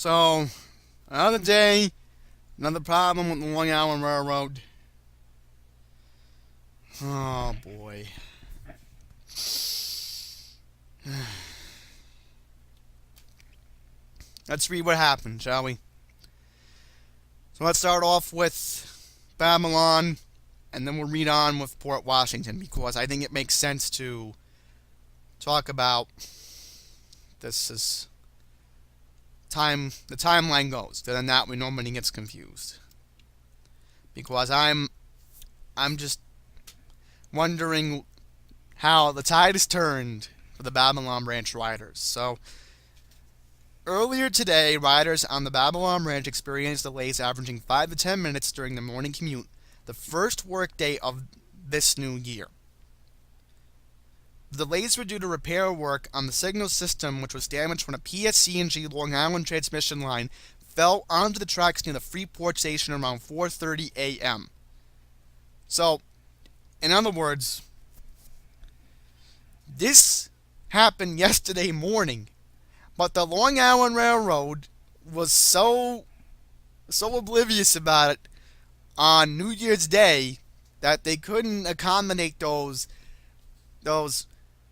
So, another day, another problem with the Long Island Railroad. Oh boy. Let's read what happened, shall we? So let's start off with Babylon, and then we'll read on with Port Washington, because I think it makes sense to talk about this as the timeline goes. Then that we normally gets confused. Because I'm just wondering how the tide has turned for the Babylon Ranch riders. So, earlier today, riders on the Babylon Ranch experienced delays averaging 5 to 10 minutes during the morning commute, the first workday of this new year. The delays were due to repair work on the signal system, which was damaged when a PSC&G Long Island transmission line fell onto the tracks near the Freeport station around 4:30 a.m. So, in other words, this happened yesterday morning, but the Long Island Railroad was so oblivious about it on New Year's Day that they couldn't accommodate those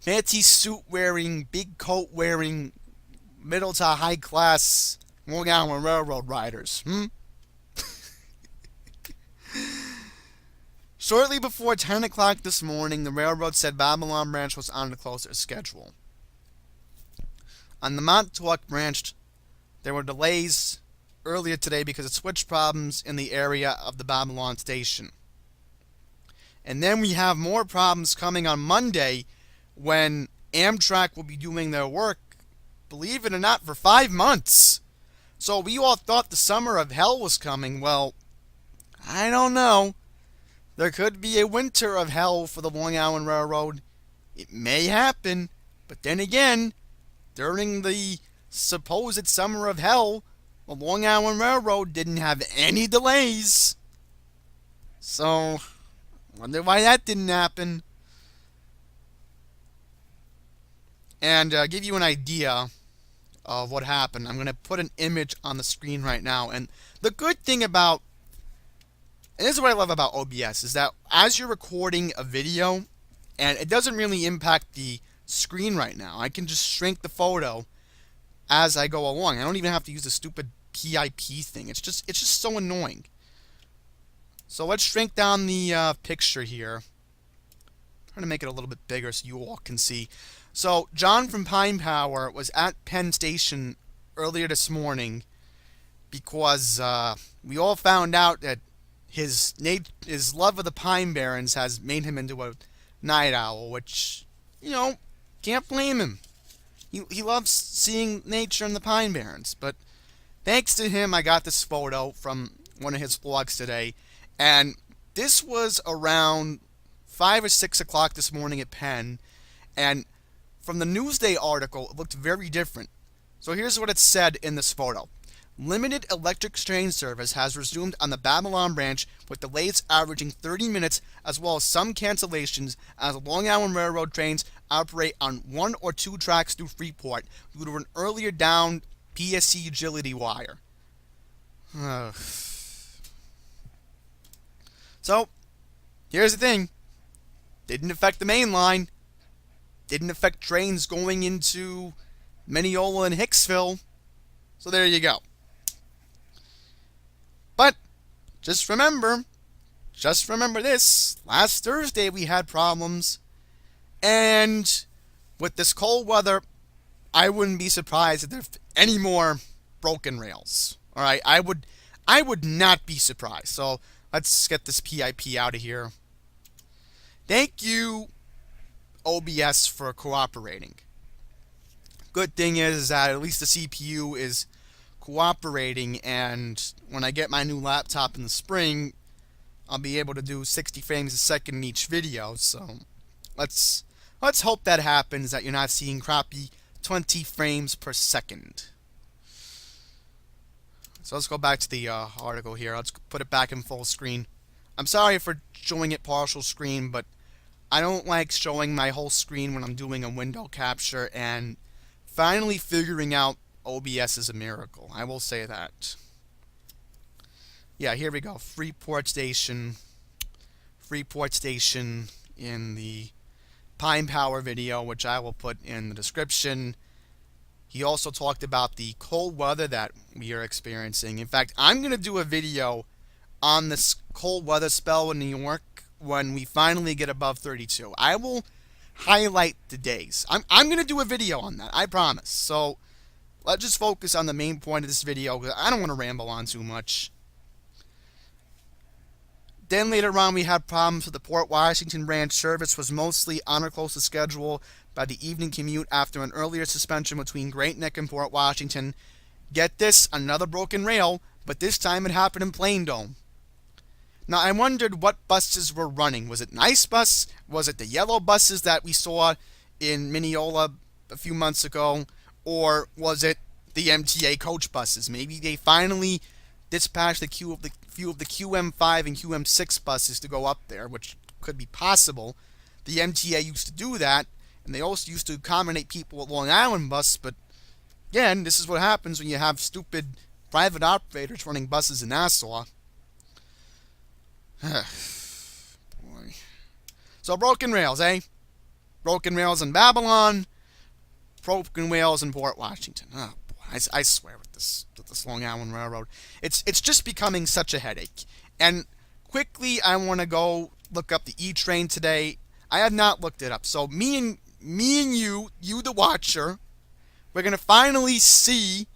fancy suit wearing, big coat wearing, middle to high class Long Island Railroad riders. Shortly before 10 o'clock this morning, the railroad said Babylon Branch was on the closer schedule. On the Montauk branch, there were delays earlier today because of switch problems in the area of the Babylon station. And then we have more problems coming on Monday when Amtrak will be doing their work, believe it or not, for 5 months. So we all thought the summer of hell was coming. Well, I don't know. There could be a winter of hell for the Long Island Railroad. It may happen, but then again, during the supposed summer of hell, the Long Island Railroad didn't have any delays. So, wonder why that didn't happen. And give you an idea of what happened, I'm going to put an image on the screen right now. And the good thing about, and this is what I love about OBS, is that as you're recording a video, and it doesn't really impact the screen right now, I can just shrink the photo as I go along. I don't even have to use the stupid PIP thing. It's just so annoying. So let's shrink down the picture here. I'm trying to make it a little bit bigger so you all can see. So John from Pinepower was at Penn Station earlier this morning because we all found out that his love of the Pine Barrens has made him into a night owl, which, can't blame him. He loves seeing nature in the Pine Barrens. But thanks to him, I got this photo from one of his vlogs today. And this was around 5 or 6 o'clock this morning at Penn. And from the Newsday article, it looked very different. So here's what it said in this photo. Limited electric train service has resumed on the Babylon branch with delays averaging 30 minutes as well as some cancellations as Long Island Railroad trains operate on 1 or 2 tracks through Freeport due to an earlier downed PSC agility wire. So, here's the thing. Didn't affect the main line. Didn't affect trains going into Mineola and Hicksville. So there you go. But just remember this. Last Thursday we had problems. And with this cold weather, I wouldn't be surprised if there's any more broken rails. Alright, I would not be surprised. So let's get this PIP out of here. Thank you, OBS, for cooperating. Good thing is that at least the CPU is cooperating, and when I get my new laptop in the spring, I'll be able to do 60 frames a second in each video. So let's hope that happens, that you're not seeing crappy 20 frames per second. So let's go back to the article here. Let's put it back in full screen. I'm sorry for showing it partial screen, but I don't like showing my whole screen when I'm doing a window capture, and finally figuring out OBS is a miracle. I will say that. Yeah, here we go. Freeport Station. Freeport Station in the Pinepower video, which I will put in the description. He also talked about the cold weather that we are experiencing. In fact, I'm going to do a video on this cold weather spell in New York when we finally get above 32. I will highlight the days. I'm going to do a video on that, I promise. So let's just focus on the main point of this video, because I don't want to ramble on too much. Then later on, we had problems with the Port Washington branch. Service was mostly on or close to schedule by the evening commute after an earlier suspension between Great Neck and Port Washington. Get this, another broken rail, but this time it happened in Plain Dome. Now, I wondered what buses were running. Was it Nice Bus? Was it the yellow buses that we saw in Mineola a few months ago? Or was it the MTA coach buses? Maybe they finally dispatched a few of the QM5 and QM6 buses to go up there, which could be possible. The MTA used to do that, and they also used to accommodate people with Long Island bus, but again, this is what happens when you have stupid private operators running buses in Nassau. Boy. So broken rails, eh? Broken rails in Babylon, broken rails in Port Washington. Oh boy, I swear with this Long Island Railroad, it's just becoming such a headache. And quickly, I want to go look up the E-Train today. I have not looked it up, so me and you the watcher, we're gonna finally see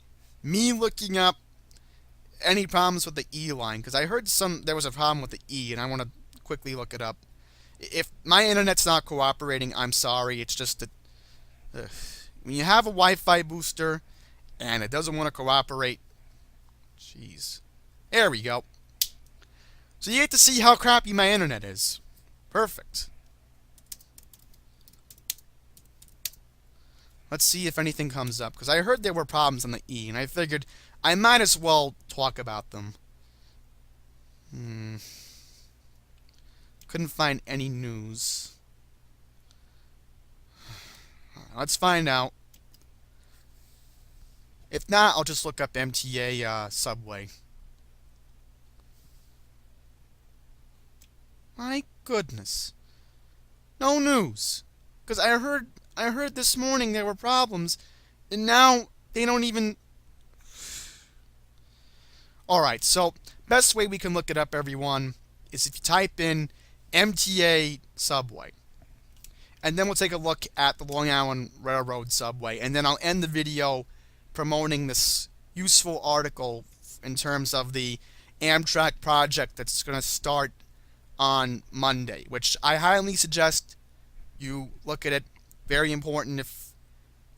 me looking up any problems with the E line, because I heard there was a problem with the E, and I want to quickly look it up. If my internet's not cooperating, I'm sorry. It's just that when you have a Wi-Fi booster and it doesn't want to cooperate, jeez. There we go. So you get to see how crappy my internet is. Perfect. Let's see if anything comes up, because I heard there were problems on the E, and I figured I might as well talk about them. Couldn't find any news. Let's find out. If not, I'll just look up MTA subway. My goodness. No news. Because I heard this morning there were problems, and now they don't even... Alright, so best way we can look it up, everyone, is if you type in MTA subway. And then we'll take a look at the Long Island Railroad subway, and then I'll end the video promoting this useful article in terms of the Amtrak project that's going to start on Monday, which I highly suggest you look at it. Very important if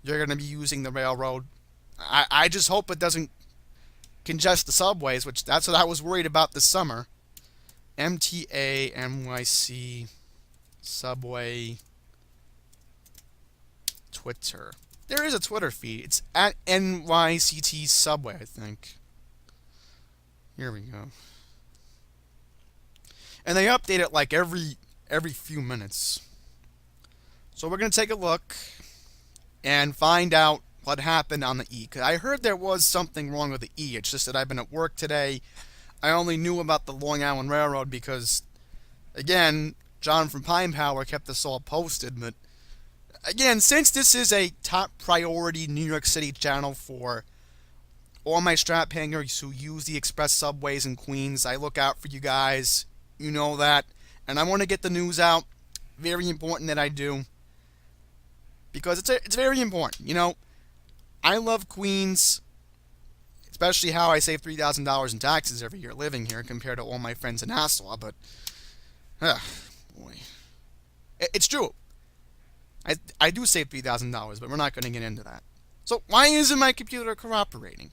you're going to be using the railroad. I just hope it doesn't congest the subways, which that's what I was worried about this summer. MTA NYC subway Twitter. There is a Twitter feed. It's at NYCT subway, I think. Here we go. And they update it like every few minutes. So we're going to take a look and find out what happened on the E. 'Cause I heard there was something wrong with the E. It's just that I've been at work today. I only knew about the Long Island Railroad because, again, John from Pinepower kept this all posted. But, again, since this is a top priority New York City channel for all my strap hangers who use the express subways in Queens, I look out for you guys. You know that. And I want to get the news out. Very important that I do. Because it's very important. You know, I love Queens, especially how I save $3,000 in taxes every year living here compared to all my friends in Nassau, but, boy. It's true. I do save $3,000, but we're not going to get into that. So, why isn't my computer cooperating?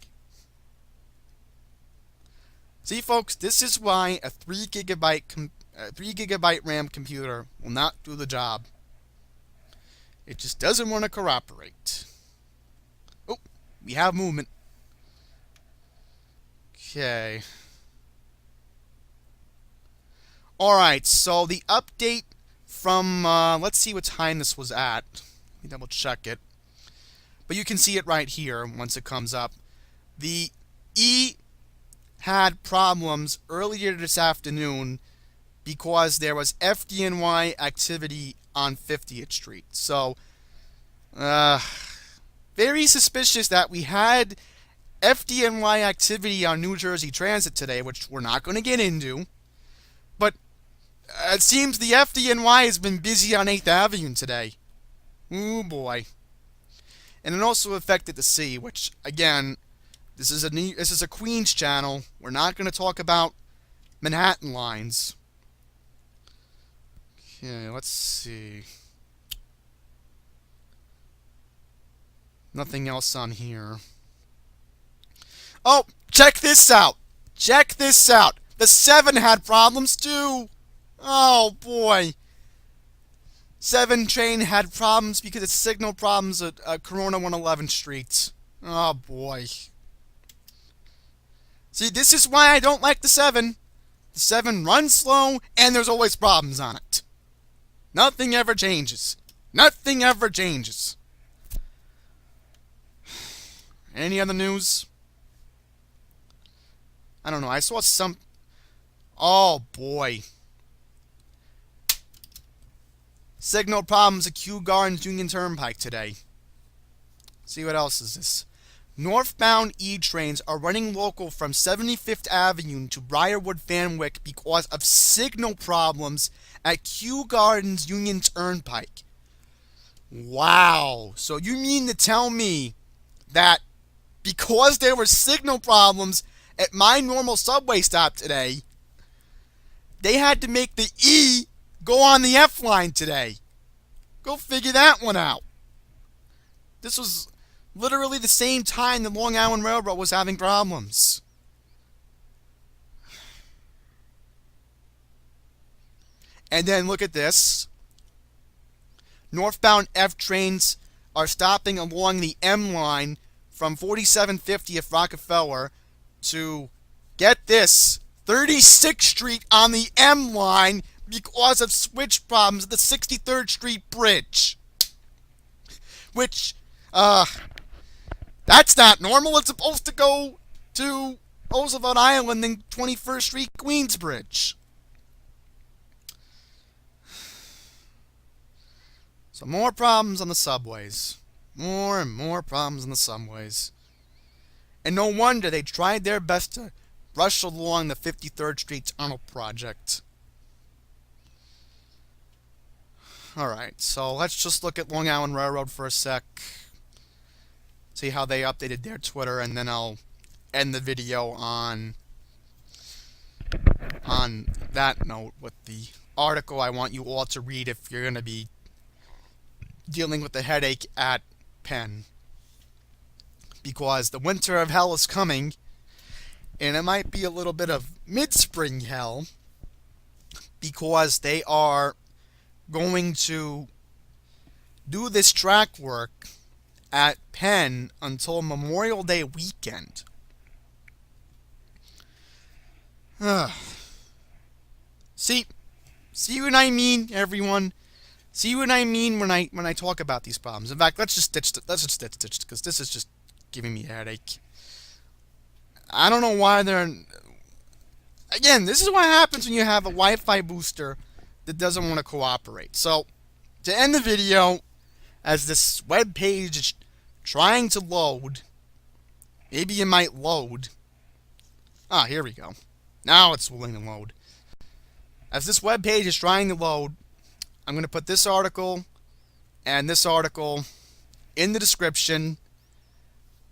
See, folks, this is why a 3 gigabyte RAM computer will not do the job. It just doesn't want to cooperate. Oh, we have movement. Okay. Alright, so the update from, let's see what time this was at. Let me double check it. but you can see it right here once it comes up. The E had problems earlier this afternoon because there was FDNY activity on 50th Street. So, very suspicious that we had FDNY activity on New Jersey Transit today, which we're not going to get into. But it seems the FDNY has been busy on 8th Avenue today. Ooh boy. And it also affected the C, which, again, this is a Queens channel. We're not going to talk about Manhattan lines. Okay, let's see. Nothing else on here. Oh, check this out. Check this out. The 7 had problems too. Oh boy. 7 train had problems because of signal problems at Corona 111th Street. Oh boy. See, this is why I don't like the 7. The 7 runs slow and there's always problems on it. Nothing ever changes. Nothing ever changes. Any other news? I don't know. I saw some... Oh, boy. Signal problems at Kew Gardens Union Turnpike today. See what else is this. Northbound E trains are running local from 75th Avenue to Briarwood Fanwick because of signal problems at Kew Gardens Union Turnpike. Wow. So you mean to tell me that because there were signal problems at my normal subway stop today, they had to make the E go on the F line today? Go figure that one out. This was literally the same time the Long Island Railroad was having problems. And then look at this. Northbound F trains are stopping along the M line from 4750th Rockefeller to, get this, 36th Street on the M line because of switch problems at the 63rd Street Bridge. Which, that's not normal. It's supposed to go to Roosevelt Island and 21st Street Queensbridge. So more problems on the subways. More and more problems on the subways. And no wonder they tried their best to rush along the 53rd Street Tunnel project. Alright, so let's just look at Long Island Railroad for a sec. See how they updated their Twitter, and then I'll end the video on that note with the article I want you all to read if you're going to be dealing with the headache at Penn. Because the winter of hell is coming, and it might be a little bit of mid-spring hell, because they are going to do this track work at Penn until Memorial Day weekend. See what I mean, everyone? See what I mean when I talk about these problems. In fact, let's just ditch because this is just giving me a headache. I don't know why they're... Again, this is what happens when you have a Wi-Fi booster that doesn't want to cooperate. So, to end the video, as this web page is trying to load, maybe it might load. Ah, here we go. Now it's willing to load. As this web page is trying to load, I'm going to put this article and this article in the description,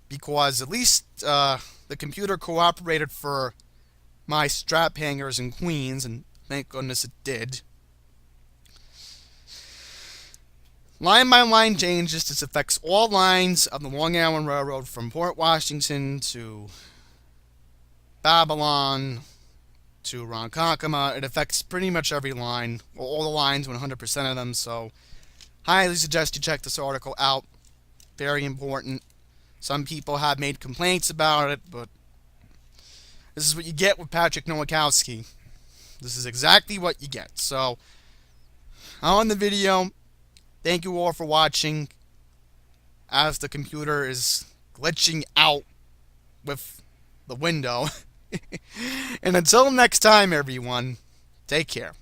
because at least the computer cooperated for my strap hangers in Queens, and thank goodness it did. Line by line changes. This affects all lines of the Long Island Railroad from Port Washington to Babylon to Ronkonkoma. It affects pretty much every line, well, all the lines, 100% of them, so highly suggest you check this article out. Very important. Some people have made complaints about it, but this is what you get with Patrick Nowakowski. This is exactly what you get. So, on the video, thank you all for watching. as the computer is glitching out with the window. And until next time, everyone, take care.